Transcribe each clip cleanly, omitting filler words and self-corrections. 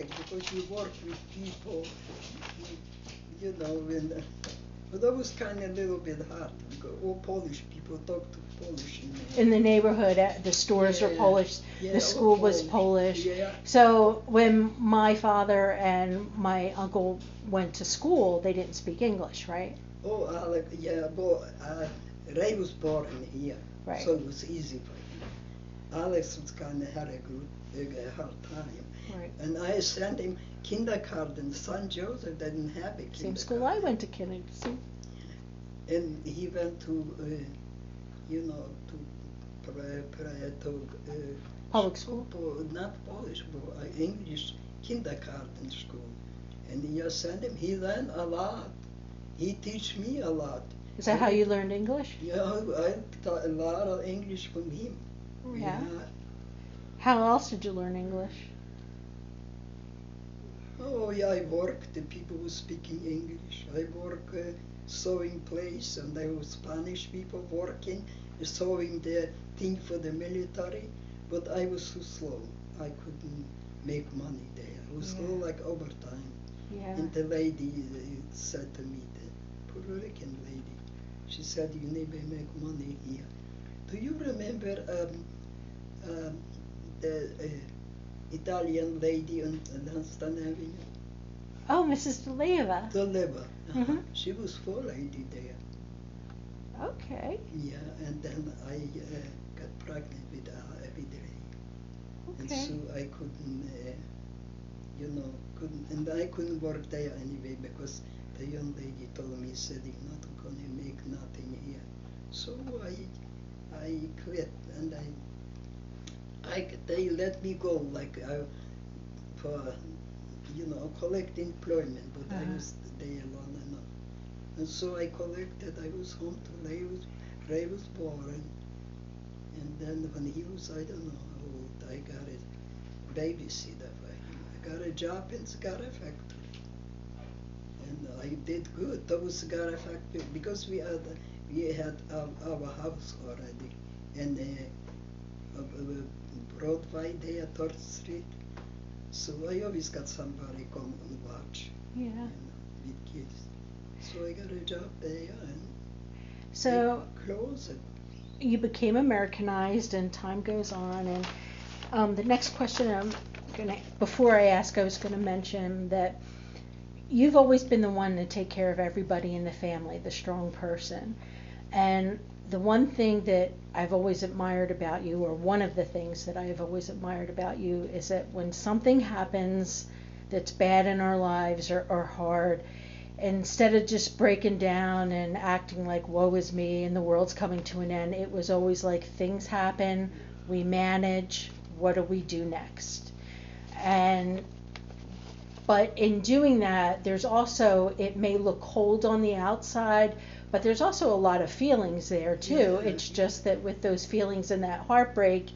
respect because you work with people, you know, when, but that was kind of a little bit hard because all Polish people talk to Polish in the neighborhood. The stores were Polish. Yeah, the school was Polish. Yeah. So when my father and my uncle went to school, they didn't speak English, right? Oh, Alex, yeah, but Ray was born here, Right. so it was easy for him. Alex was kind of had a hard time. Right. And I sent him kindergarten. St. Joseph didn't have a kindergarten. Same school I went to kindergarten. And he went to, you know, to public school? Not Polish, but English kindergarten school. And you sent him, he learned a lot. He teach me a lot. Is that how you learned English? Yeah, I taught a lot of English from him. Yeah. How else did you learn English? Oh, yeah, I worked. The people were speaking English. I work sewing place, and there were Spanish people working, sewing the thing for the military. But I was too slow. I couldn't make money there. It was all like overtime. Yeah. And the lady said to me, the Puerto Rican lady, she said, you need to make money here. Do you remember the Italian lady on Lansdowne Avenue? Oh, Mrs. Deleva. Deleva. Mm-hmm. She was full lady there. Okay. Yeah, and then I got pregnant with her every day. Okay. And so I couldn't, and I couldn't work there anyway because the young lady told me, said, you're not going to make nothing here. So I quit, and they let me go, like for, collect employment, but I was there long enough. And so I collected, I was home till Ray was born. And then when he was, I don't know how old, I got a babysitter for him. I got a job in cigar factory. And I did good. That was cigar factory because we had our house already. And Broadway there, 3rd Street. So I always got somebody come and watch. Yeah. With kids. So I got a job there and so closed it. You became Americanized and time goes on, and the next question before I ask, I was gonna mention that you've always been the one to take care of everybody in the family, the strong person. And the one thing that I've always admired about you, or one of the things that I have always admired about you, is that when something happens that's bad in our lives or hard, instead of just breaking down and acting like woe is me and the world's coming to an end, it was always like things happen, we manage, what do we do next? But in doing that, there's also, it may look cold on the outside, but there's also a lot of feelings there too. Yeah. It's just that with those feelings and that heartbreak,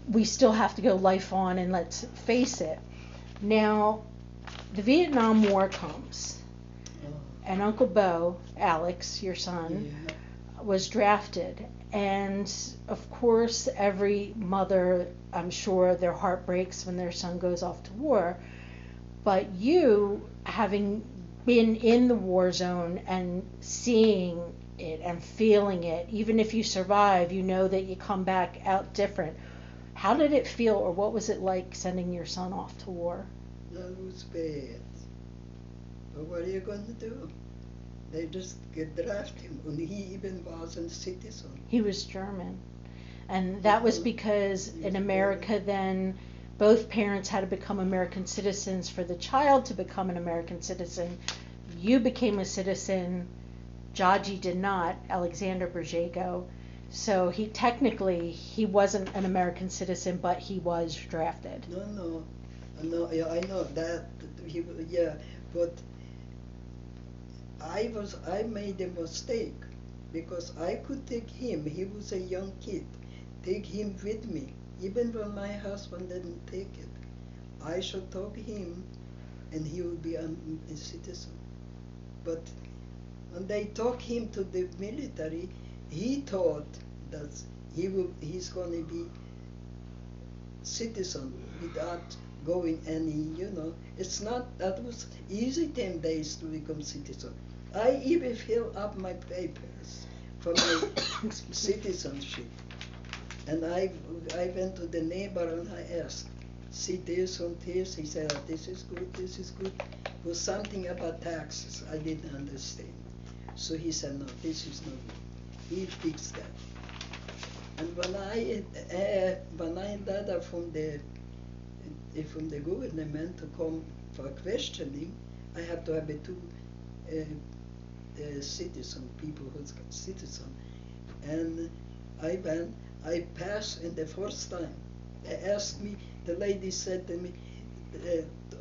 we still have to go life on and let's face it. Now, the Vietnam War comes, and Uncle Bo, Alex, your son, was drafted. And of course, every mother, I'm sure, their heart breaks when their son goes off to war. But you, having been in the war zone and seeing it and feeling it, even if you survive, you know that you come back out different. How did it feel, or what was it like sending your son off to war? That was bad. But what are you going to do? They just draft him, and he even wasn't a citizen. He was German. And that was because in America then, both parents had to become American citizens for the child to become an American citizen. You became a citizen, Jaji did not, Alexander Burdziejko. So he wasn't an American citizen, but he was drafted. No, yeah, I know that. But I made a mistake because I could take him. He was a young kid. Take him with me, even when my husband didn't take it. I should take him, and he would be a citizen. But when they took him to the military, he thought that he's going to be citizen without going any, it's not, that was easy 10 days to become citizen. I even fill up my papers for my citizenship. And I went to the neighbor and I asked, see this and this. He said, oh, this is good, this is good. It was something about taxes I didn't understand. So he said, no, this is not good. He fixed that. And when I letter from the government to come for questioning, I have to have two citizen, people who's citizen. And I passed in the first time. They asked me, the lady said to me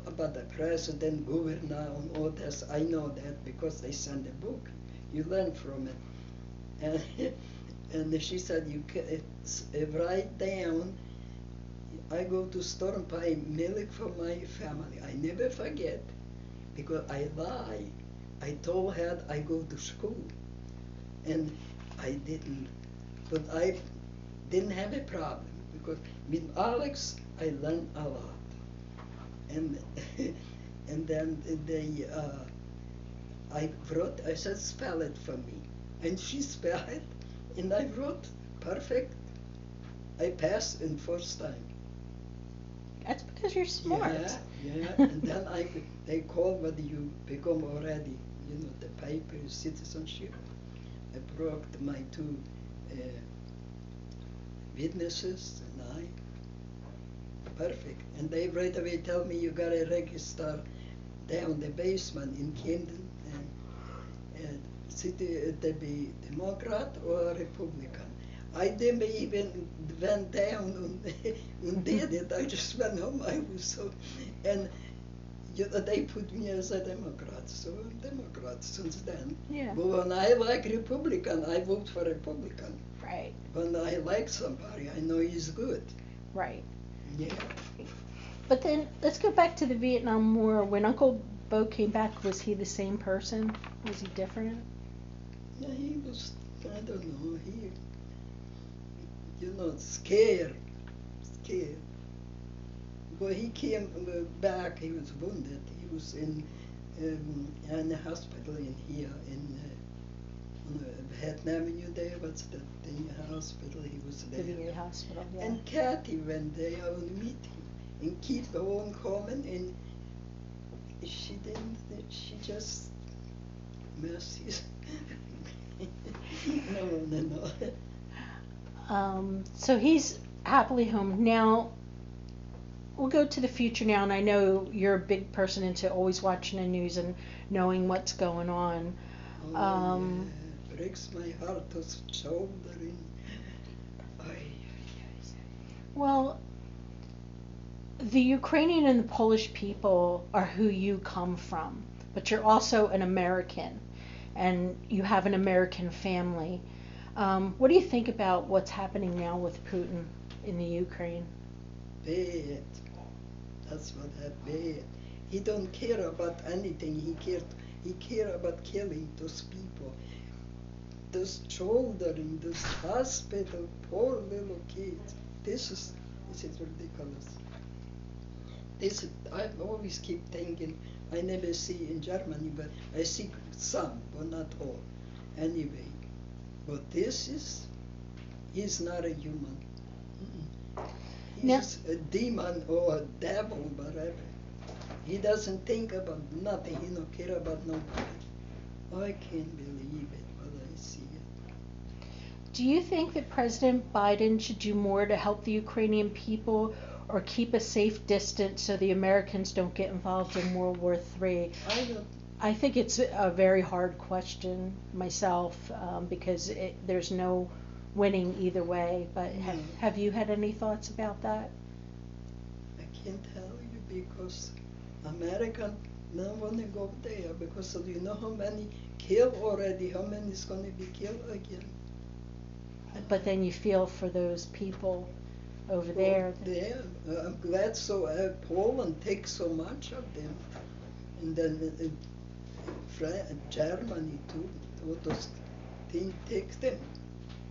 about the president, governor, and all this. I know that because they send a book. You learn from it. And she said, you can write down, I go to store and buy milk for my family. I never forget, because I lie. I told her I go to school, and I didn't. But I didn't have a problem, because with Alex I learned a lot. And and then I wrote, I said, spell it for me. And she spelled it, and I wrote perfect. I passed in first time. That's because you're smart. Yeah. And then they called whether you become already, the paper, citizenship. I brought my two witnesses, and perfect. And they right away tell me you gotta register down the basement in Camden, and city to be Democrat or Republican. I didn't even went down and did it. I just went home. I was so, and they put me as a Democrat, so I'm Democrat since then. Yeah. But when I like Republican, I vote for Republican. Right. When I like somebody, I know he's good. Right. Yeah. But then let's go back to the Vietnam War. When Uncle Bo came back, was he the same person? Was he different? Yeah, he was, I don't know, scared. But he came back, he was wounded. He was in a hospital in here, in Vietnam Avenue there, what's that thing, hospital, he was there. The VA hospital, yeah. And Kathy went there on a meeting, and keep on coming, and she didn't, she just messed. No. So he's happily home. Now, we'll go to the future now, and I know you're a big person into always watching the news and knowing what's going on. Yeah. Breaks my heart to shouldering. Well, the Ukrainian and the Polish people are who you come from, but you're also an American, and you have an American family. What do you think about what's happening now with Putin in the Ukraine? Bad. That's what happened. He don't care about anything. He care about killing those people, those children, those hospital, poor little kids. This is ridiculous. I always keep thinking, I never see in Germany, but I see some, but not all. Anyway, but he's not a human. He's a demon or a devil, whatever. He doesn't think about nothing. He don't care about nobody. I can't believe it, but I see it. Do you think that President Biden should do more to help the Ukrainian people, or keep a safe distance so the Americans don't get involved in World War III? I think it's a very hard question myself, because there's no winning either way. But have you had any thoughts about that? I can't tell you, because American don't want to go there, because you know how many killed already, how many is going to be killed again. But then you feel for those people over there. There, I'm glad Poland takes so much of them, and then Germany too. All those things takes them.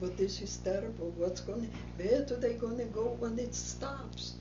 But this is terrible. Where are they going to go when it stops?